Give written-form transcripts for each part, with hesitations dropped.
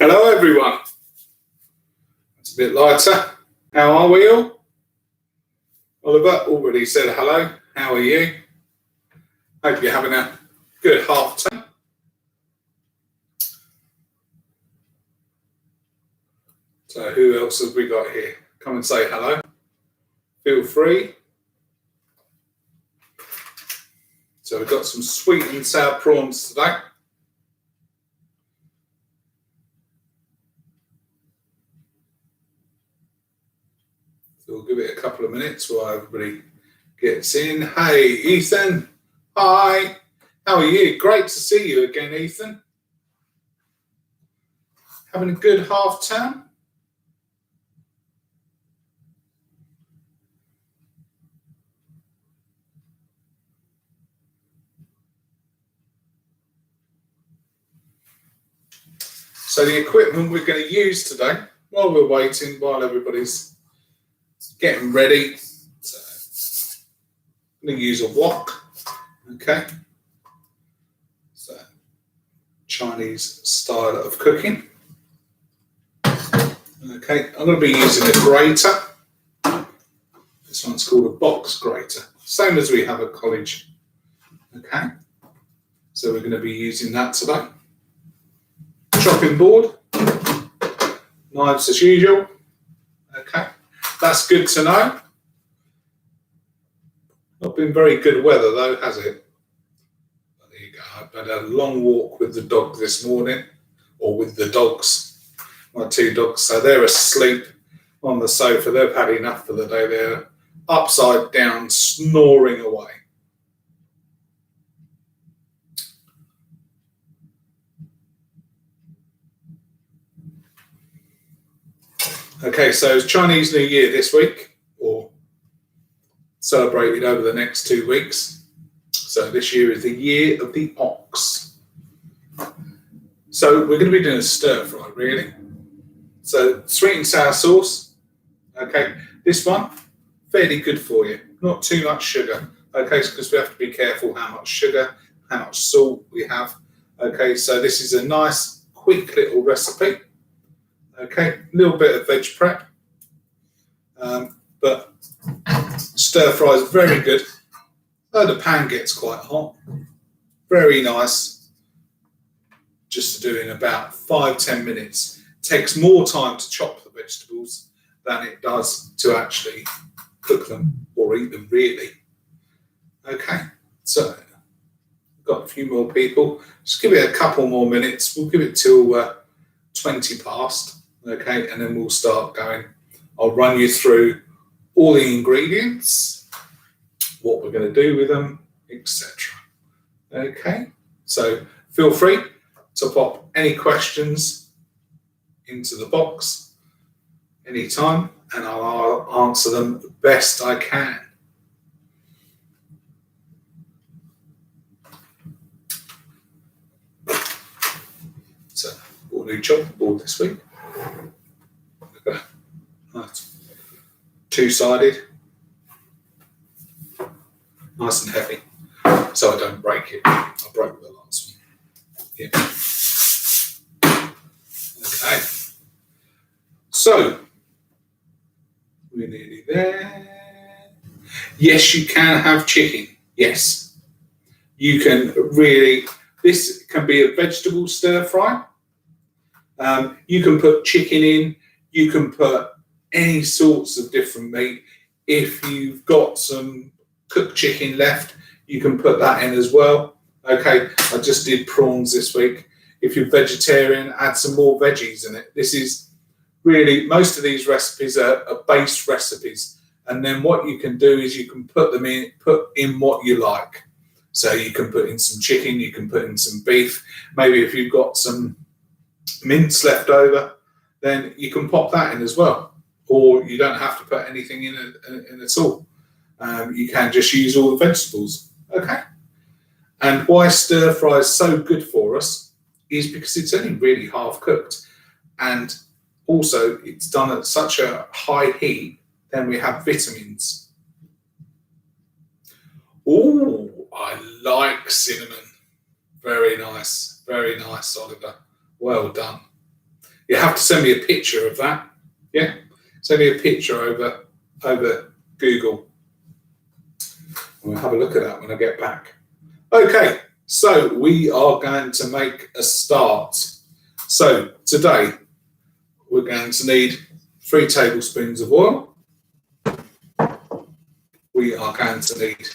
Hello everyone. It's a bit lighter. How are we all? Oliver already said hello. How are you? Hope you're having a good half term. So who else have we got here? Come and say hello. Feel free. So we've got some sweet and sour prawns today. So we'll give it a couple of minutes while everybody gets in. Hey, Ethan. Hi. How are you? Great to see you again, Ethan. Having a good half term? So the equipment we're going to use today, while we're waiting, while everybody's getting ready, so I'm going to use a wok, okay? So Chinese style of cooking. Okay, I'm going to be using a grater. This one's called a box grater, same as we have at college. Okay, so we're going to be using that today. Chopping board, knives as usual. Okay, that's good to know. Not been very good weather though, has it? But there you go. I've had a long walk with the dog this morning, or with the dogs, my two dogs. So they're asleep on the sofa. They've had enough for the day. They're upside down, snoring away. Okay, so it's Chinese New Year this week, or celebrated over the next 2 weeks. So this year is the year of the ox. So we're going to be doing a stir fry, really. So sweet and sour sauce. Okay, this one, fairly good for you. Not too much sugar. Okay, because we have to be careful how much sugar, how much salt we have. Okay, so this is a nice, quick little recipe. Okay, a little bit of veg prep, but stir fry is very good. Oh, the pan gets quite hot. Very nice. Just to do in about 5-10 minutes. Takes more time to chop the vegetables than it does to actually cook them or eat them, really. Okay, so got a few more people. Just give it a couple more minutes. We'll give it till 20 past. Okay, and then we'll start going. I'll run you through all the ingredients, what we're going to do with them, etc. Okay, so feel free to pop any questions into the box anytime, and I'll answer them the best I can. So, all new chopping board this week. Nice. Two-sided, nice and heavy, so I don't break it. I broke the last one. Yeah. Okay. So we're nearly there. Yes, you can have chicken. Yes, you can really. This can be a vegetable stir fry. You can put chicken in. You can put any sorts of different meat. If you've got some cooked chicken left, you can put that in as well. Okay, I just did prawns this week. If you're vegetarian, add some more veggies in it. This is really, most of these recipes are base recipes. And then what you can do is you can put in what you like. So you can put in some chicken, you can put in some beef. Maybe if you've got some mince left over, then you can pop that in as well. Or you don't have to put anything in at all. You can just use all the vegetables. Okay. And why stir fry is so good for us is because it's only really half cooked. And also it's done at such a high heat, then we have vitamins. Oh, I like cinnamon. Very nice, Oliver. Well done. You have to send me a picture of that. Yeah, send me a picture over Google. We'll have a look at that when I get back. Okay, so we are going to make a start. So today we're going to need 3 tablespoons of oil. We are going to need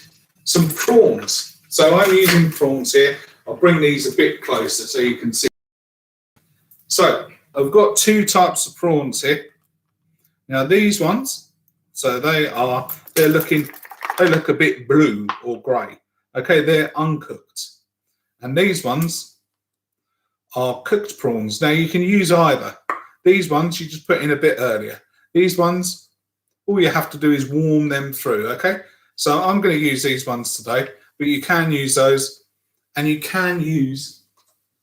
some prawns. So I'm using prawns here. I'll bring these a bit closer so you can see. So I've got 2 types of prawns here. Now these ones, so they look a bit blue or grey. Okay, they're uncooked. And these ones are cooked prawns. Now you can use either. These ones you just put in a bit earlier. These ones, all you have to do is warm them through, okay? So I'm going to use these ones today, but you can use those, and you can use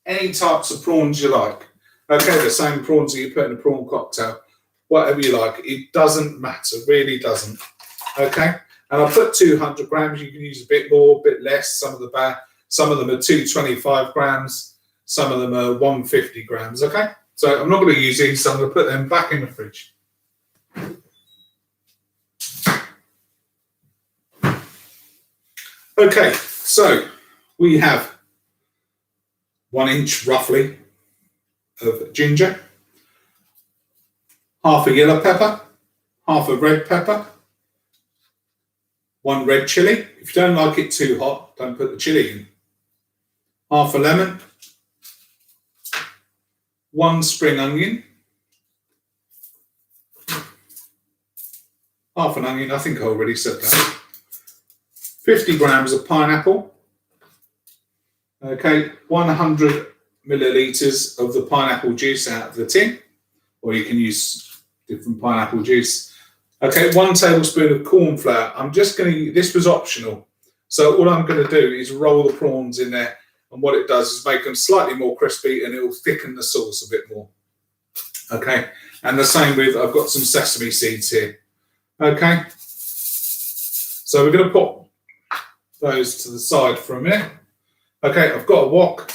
any types of prawns you like. Okay, the same prawns that you put in a prawn cocktail, whatever you like. It doesn't matter, really doesn't. Okay, and I put 200 grams. You can use a bit more, a bit less. Some of them are 225 grams. Some of them are 150 grams. Okay, so I'm not going to use these. So I'm going to put them back in the fridge. Okay, so we have 1 inch roughly of ginger, half a yellow pepper, half a red pepper, 1 red chilli. If you don't like it too hot, don't put the chilli in. Half a lemon, 1 spring onion, half an onion, I think I already said that. 50 grams of pineapple. Okay, 100 millilitres of the pineapple juice out of the tin, or you can use different pineapple juice. Okay, 1 tablespoon of cornflour. I'm just going to, this was optional. So all I'm going to do is roll the prawns in there, and what it does is make them slightly more crispy, and it will thicken the sauce a bit more. Okay, and the same with, I've got some sesame seeds here. Okay, so we're going to put those to the side for a minute. Okay, I've got a wok.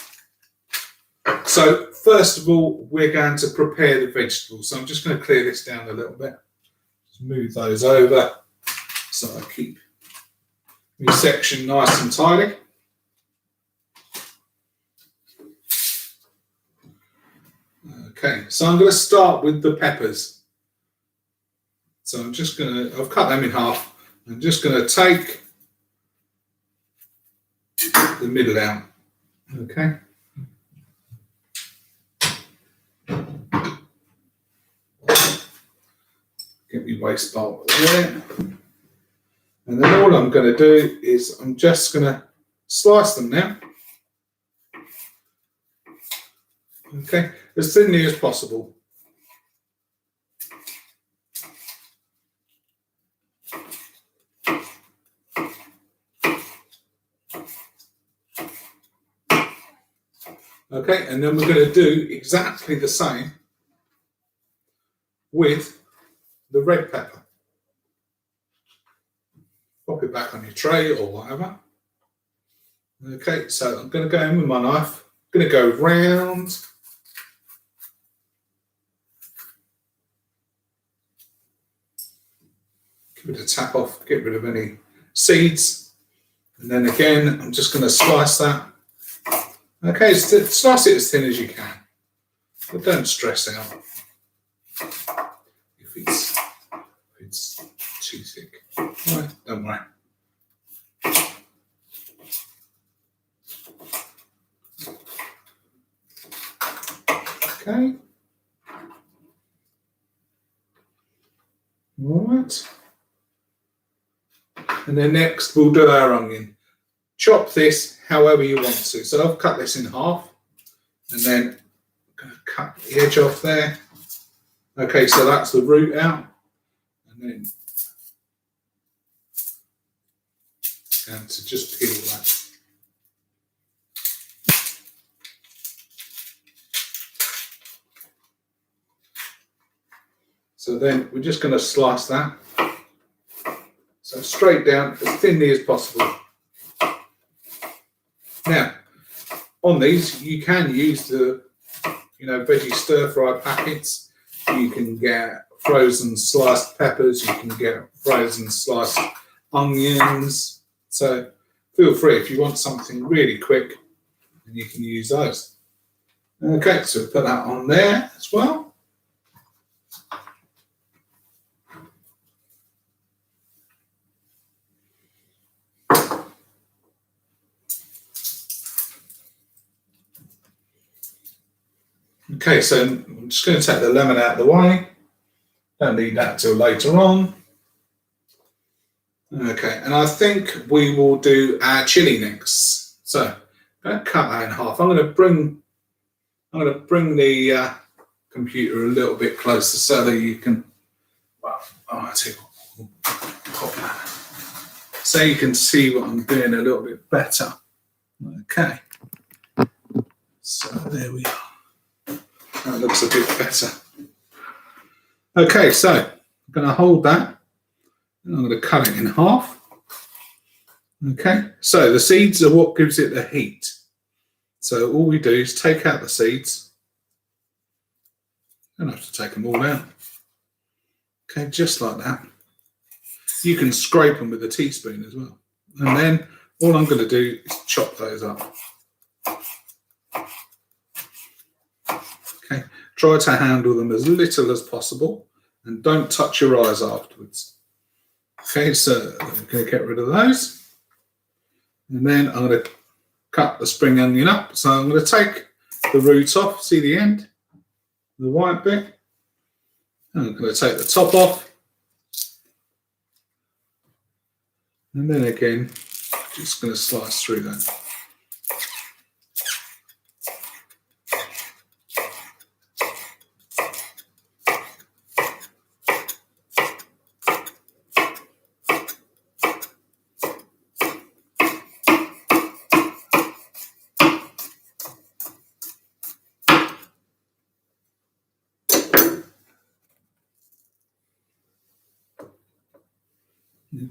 So first of all, we're going to prepare the vegetables. So I'm just going to clear this down a little bit. Just move those over so I keep my section nice and tidy. Okay, so I'm going to start with the peppers. So I'm just going to, I've cut them in half. I'm just going to take the middle out. Okay. Get my waste bowl there. And then all I'm going to do is I'm just going to slice them now. Okay, as thinly as possible. Okay, and then we're going to do exactly the same with the red pepper. Pop it back on your tray or whatever. Okay, so I'm going to go in with my knife. I'm going to go round. Give it a tap off, get rid of any seeds. And then again, I'm just going to slice that. Okay, slice it as thin as you can, but don't stress out if it's too thick. All right, don't worry. Okay. All right. And then next we'll do our onion. Chop this however you want to. So I've cut this in half, and then I'm going to cut the edge off there. Okay, so that's the root out, and then I'm going to just peel that. So then we're just going to slice that. So straight down as thinly as possible. Now, on these, you can use the veggie stir-fry packets. You can get frozen sliced peppers. You can get frozen sliced onions. So feel free if you want something really quick, and you can use those. Okay, so put that on there as well. Okay, so I'm just going to take the lemon out of the way. Don't need that till later on. Okay, and I think we will do our chili next. So I'm going to cut that in half. I'm going to bring the computer a little bit closer so that you can. Well, I tell you what, pop that. So you can see what I'm doing a little bit better. Okay. So there we are. That looks a bit better. Okay, so I'm going to hold that and I'm going to cut it in half. Okay, so the seeds are what gives it the heat. So all we do is take out the seeds. Don't have to take them all out. Okay, just like that. You can scrape them with a teaspoon as well. And then all I'm going to do is chop those up. Okay, try to handle them as little as possible and don't touch your eyes afterwards. Okay, so I'm going to get rid of those. And then I'm going to cut the spring onion up. So I'm going to take the root off, see the end, the white bit. And I'm going to take the top off. And then again, just going to slice through that.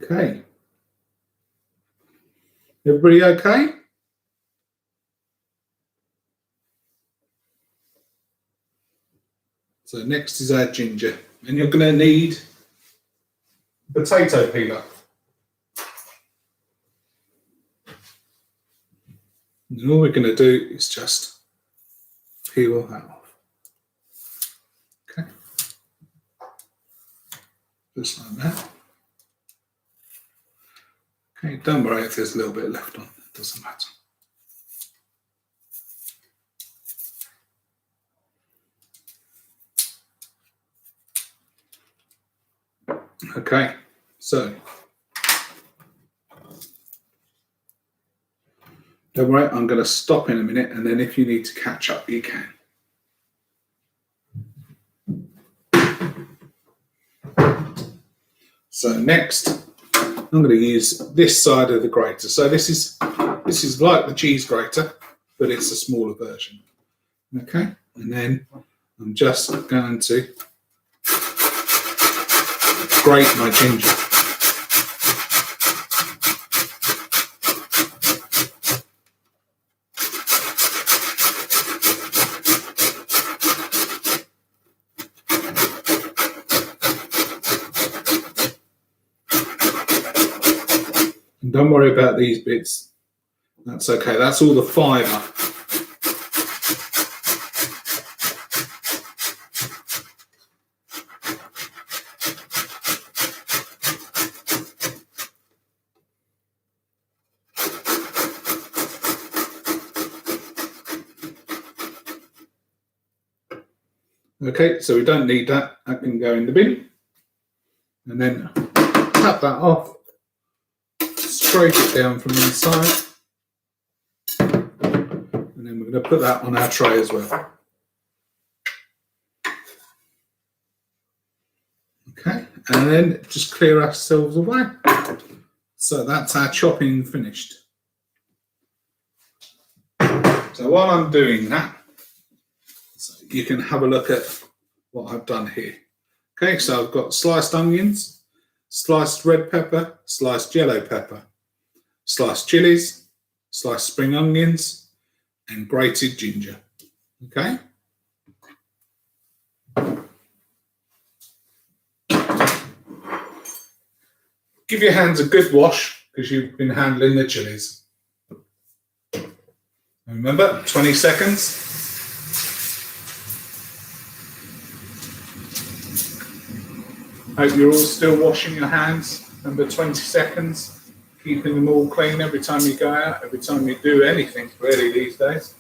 Okay. Everybody okay? So next is our ginger. And you're going to need potato peeler. And all we're going to do is just peel that off. Okay. Just like that. Okay, don't worry if there's a little bit left on, it doesn't matter. Okay, so don't worry, I'm going to stop in a minute and then if you need to catch up, you can. So next, I'm going to use this side of the grater. So this is like the cheese grater, but it's a smaller version. Okay, and then I'm just going to grate my ginger. Don't worry about these bits. That's okay. That's all the fibre. Okay, so we don't need that. That can go in the bin. And then tap that off. Scrape it down from the inside, and then we're going to put that on our tray as well. Okay, and then just clear ourselves away. So that's our chopping finished. So while I'm doing that, so you can have a look at what I've done here. Okay, so I've got sliced onions, sliced red pepper, sliced yellow pepper, sliced chilies, sliced spring onions, and grated ginger. Okay? Give your hands a good wash because you've been handling the chilies. Remember, 20 seconds. Hope you're all still washing your hands. Remember, 20 seconds. Keeping them all clean every time you go out, every time you do anything really these days.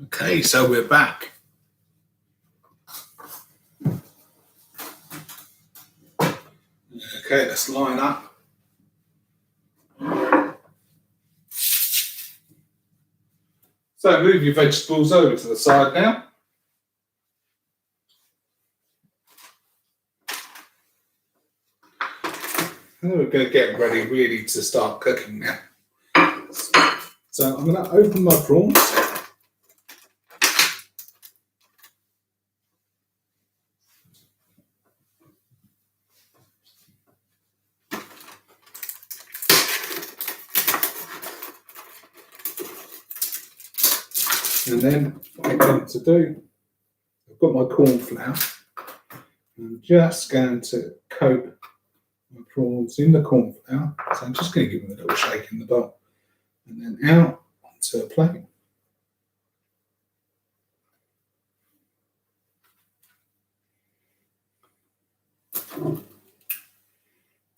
Okay, so we're back. Okay, let's line up. So move your vegetables over to the side now. And we're going to get ready really to start cooking now. So I'm going to open my prawns. And then what I'm going to do, I've got my cornflour. I'm just going to coat my prawns in the cornflour. So I'm just going to give them a little shake in the bowl. And then out onto a plate.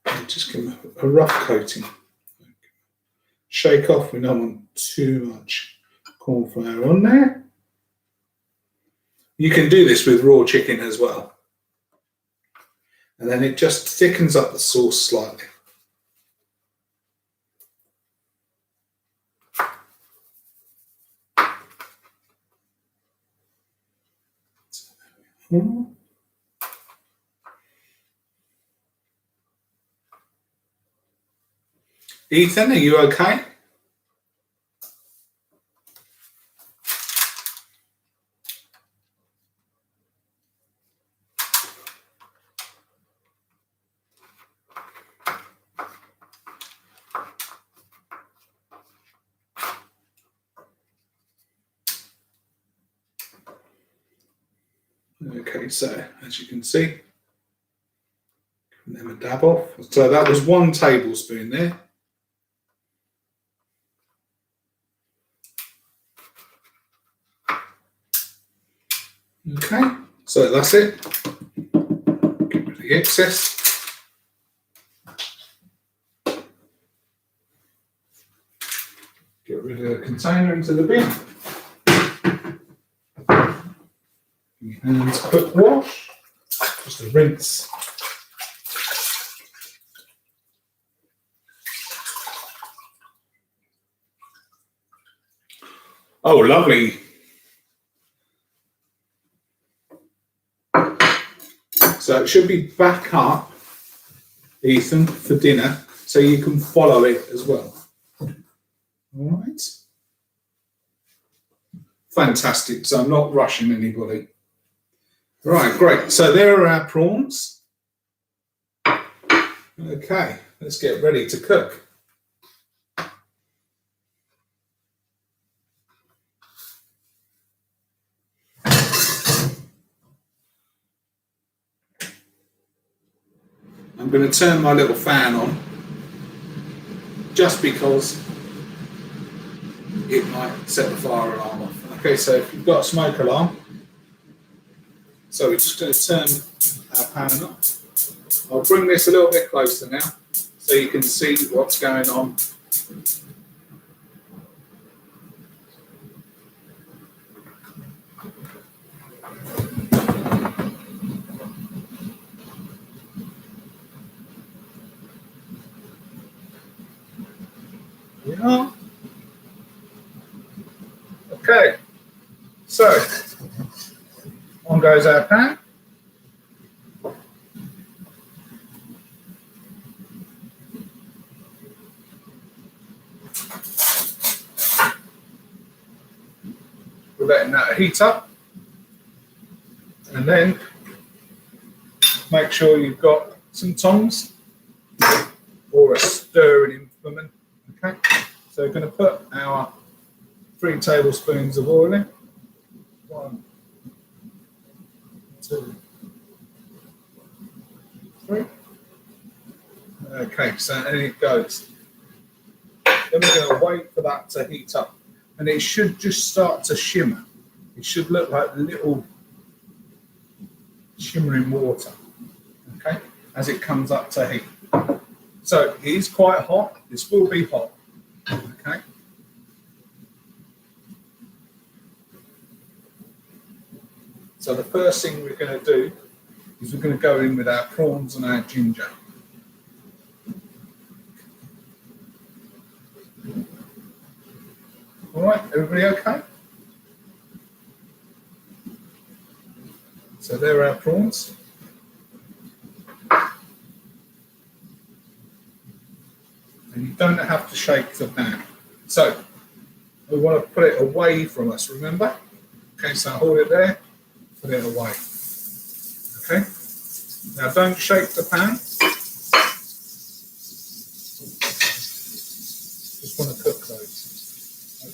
And just give them a rough coating. Shake off, we don't want too much cornflour on there. You can do this with raw chicken as well. And then it just thickens up the sauce slightly. Ethan, are you okay? Okay, so as you can see, give them a dab off. So that was 1 tablespoon there. Okay, so that's it. Get rid of the excess. Get rid of the container into the bin. Your hands quick wash. Just a rinse. Oh, lovely. So it should be back up, Ethan, for dinner, so you can follow it as well. All right. Fantastic. So I'm not rushing anybody. Right, great. So there are our prawns. Okay, let's get ready to cook. I'm going to turn my little fan on just because it might set the fire alarm off. Okay, so if you've got a smoke alarm, so we're just going to turn our pan on. I'll bring this a little bit closer now so you can see what's going on. Yeah. Okay, so on goes our pan. that heat up, and then make sure you've got some tongs or a stirring implement. Okay, so we're going to put our 3 tablespoons of oil in. 1, 2, 3. Okay, so in it goes. Then we're going to wait for that to heat up, and it should just start to shimmer. It should look like little shimmering water, okay, as it comes up to heat. So it is quite hot. This will be hot, okay. So the first thing we're going to do is we're going to go in with our prawns and our ginger. All right, everybody okay? So there are our prawns. And you don't have to shake the pan. So we want to put it away from us, remember? Okay, so hold it there, put it away. Okay, now don't shake the pan. Just want to cook those.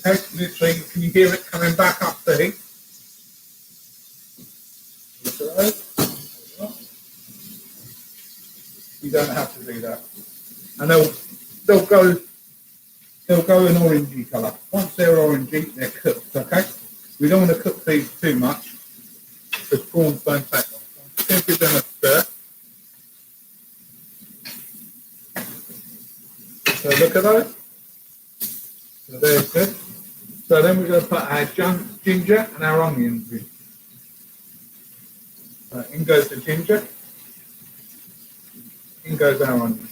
Okay, literally, can you hear it coming back up the heat? Look at those. You don't have to do that. And they'll go an orangey colour. Once they're orangey, they're cooked, okay? We don't want to cook these too much because prawns don't take long. I'm just going to give them a stir. So look at those. So they're good. So then we're going to put our ginger and our onions in. So in goes the ginger. In goes our onions.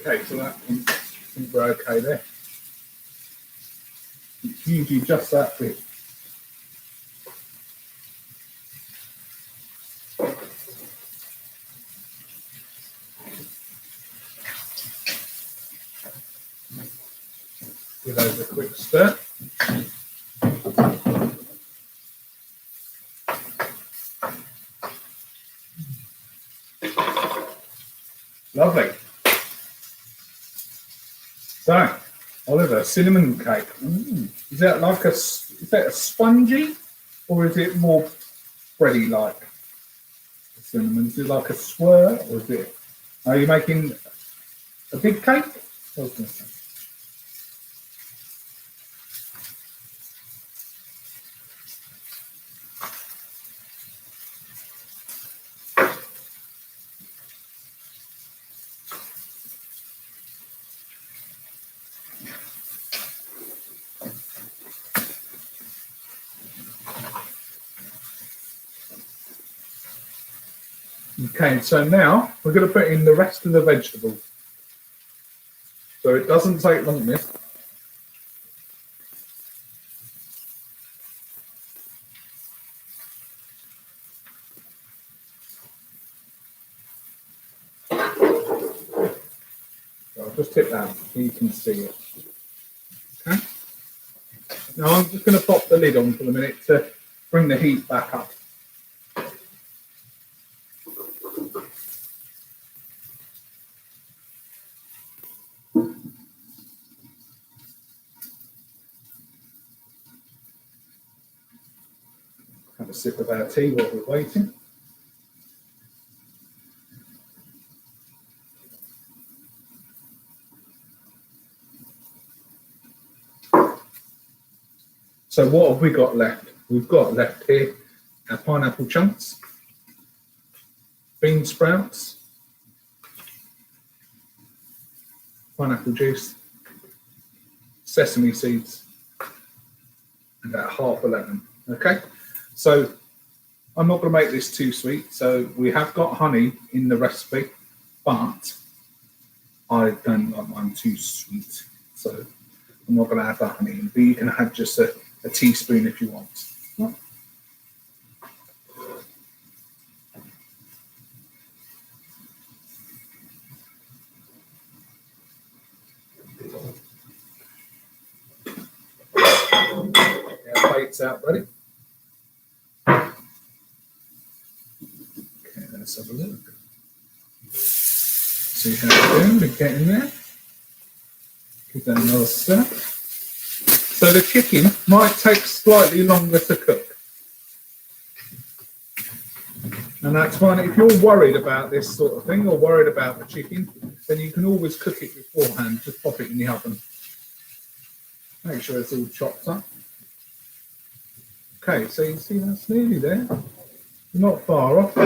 Okay, so that one, I think we're okay there. It's usually just that bit. Give those a quick stir. Lovely. So, Oliver, cinnamon cake. Is that like is that a spongy, or is it more bready like? The cinnamon, is it like a swirl, or is it? Are you making a big cake? Okay, so now we're going to put in the rest of the vegetables. So it doesn't take long, this. So I'll just tip that so you can see it. Okay. Now I'm just going to pop the lid on for a minute to bring the heat back up. Have a sip of our tea while we're waiting. So what have we got left? We've got left here our pineapple chunks, bean sprouts, pineapple juice, sesame seeds, and about half a lemon. Okay, so I'm not going to make this too sweet. So we have got honey in the recipe, but I don't like mine too sweet. So I'm not going to add the honey in, but you can add just a teaspoon if you want. this out, buddy. Okay, let's have a look. See how we're doing. We get in there. Give that another stir. So the chicken might take slightly longer to cook. And that's fine. If you're worried about this sort of thing or worried about the chicken, then you can always cook it beforehand. Just pop it in the oven. Make sure it's all chopped up. Okay, so you see that's nearly there. Not far off.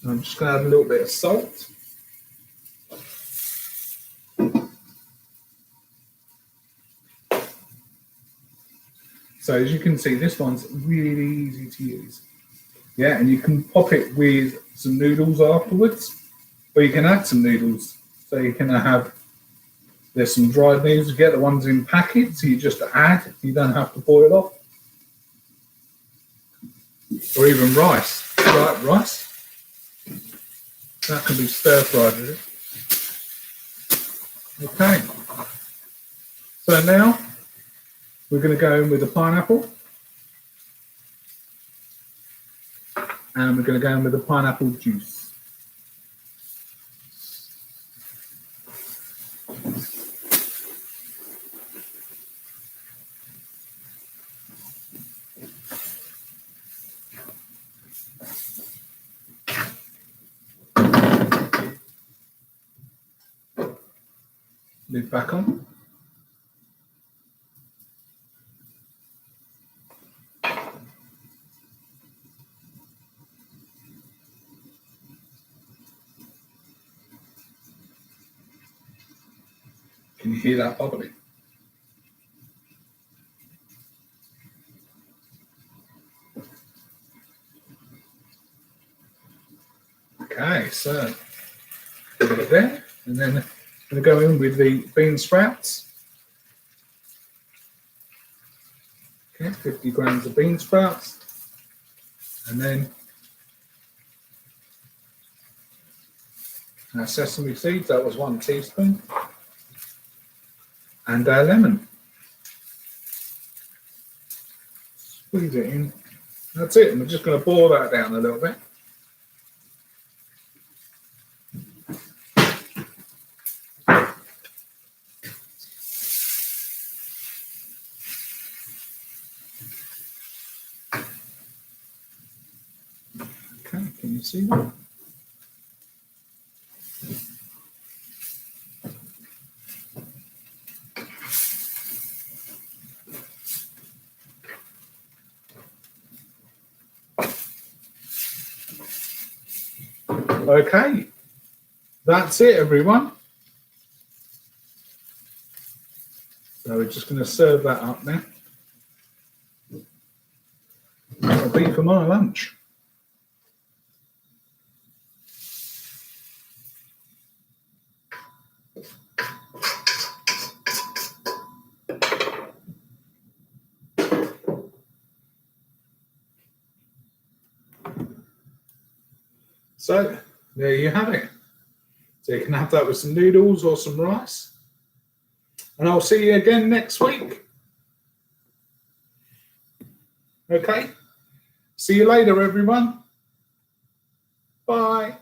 I'm just going to add a little bit of salt. So as you can see, this one's really easy to use. Yeah, and you can pop it with some noodles afterwards, or you can add some noodles. So you can have, there's some dried noodles, you get the ones in packets, so you just add, you don't have to boil off. Or even rice, like rice. That can be stir-fried with it. Okay. So now, we're going to go in with the pineapple. And we're going to go in with the pineapple juice. Lid back on. Can you hear that bubbling? Okay, so a bit of there, and then I'm going to go in with the bean sprouts. Okay, 50 grams of bean sprouts, and then our sesame seeds, that was 1 teaspoon. And our lemon. Squeeze it in. That's it. And we're just going to boil that down a little bit. Okay, can you see that? Okay, that's it, everyone. So we're just going to serve that up now. That'll be for my lunch. So there you have it. So you can have that with some noodles or some rice. And I'll see you again next week. Okay. See you later, everyone. Bye.